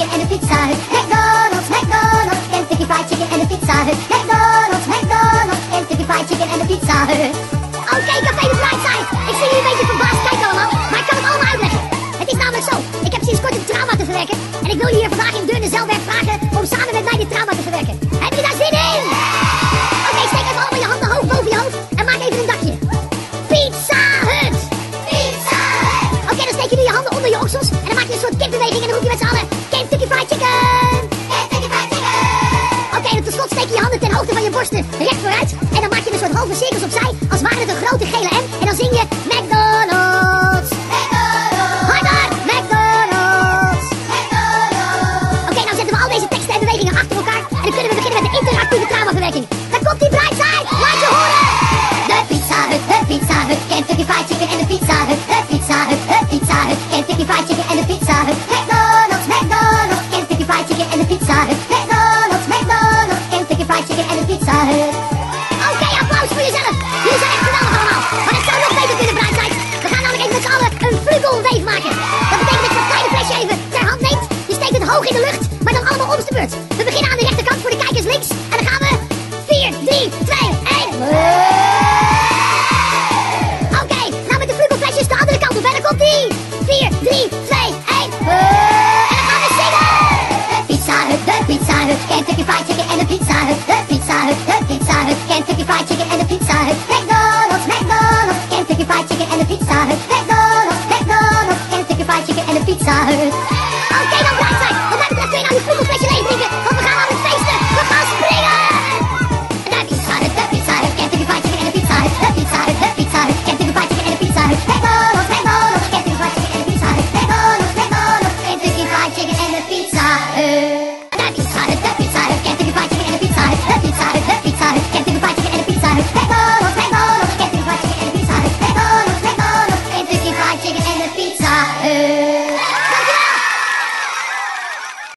Chicken en de Pizza Hut. McDonald's, McDonald's, Kentucky Fried Chicken en de Pizza Hut. McDonald's, McDonald's, Kentucky Fried Chicken en de Pizza Hut. Oké, Café de Brightside. Ik zie jullie een beetje verbaasd kijken allemaal, maar ik kan het allemaal uitleggen. Het is namelijk zo, ik heb sinds kort een trauma te verwerken. En ik wil jullie hier vandaag in Deurne Zelwerk vragen om samen met mij dit trauma te verwerken. Hebben jullie daar zin in? Oké, steek even allemaal je handen hoog boven je hoofd en maak even een dakje. Pizza Hut! Pizza Hut! Oké, dan steek jullie je handen onder je oksels en dan maak je een soort kipbeweging en dan roep je met z'n allen Kentucky Fried Chicken! Kentucky Fried Chicken! Oké, en tot slot steek je je handen ten hoogte van je borsten recht vooruit en dan maak je een soort halve cirkels opzij als ware het een grote gele M en dan zing je McDonald's! McDonald's! Harder! McDonald's! McDonald's! Oké, nou zetten we al deze teksten en bewegingen achter elkaar en dan kunnen we beginnen met de interactieve traumaverwerking. Daar komt die Brightside! Laat je horen! De Pizza Hut, Kentucky Fried Chicken en de Pizza Hut. De Pizza Hut, Kentucky Fried Chicken en de Pizza Hut. McDonald's, McDonald's, Kentucky Fried Chicken en de Pizza Hut. McDonald's, McDonald's, Kentucky Fried Chicken en de Pizza Hut. Oké, applaus voor jezelf. Jullie zijn echt geweldig allemaal. Maar het zou nog beter kunnen, Brightside. We gaan namelijk even met z'n allen een vlugelweef maken. Dat betekent dat je dat kleine flesje even ter hand neemt. Je steekt het hoog in de lucht, maar dan allemaal om de beurt. We beginnen aan de rechterkant voor de kijkers links. En dan gaan we 4, 3, 2, 1. Oké, nou met de vlugelflesjes de andere kant op. En dan komt die. 4, 3, 2, 1. En dan gaan we zingen. De Pizza Hut, Kentucky Fried Chicken en de Pizza Hut. De Pizza Hut, Kentucky Fried Chicken en de Pizza Hut. McDonald's, McDonald's, Kentucky Fried Chicken en de Pizza Hut. McDonald's, McDonald's, Kentucky Fried Chicken en de Pizza Hut.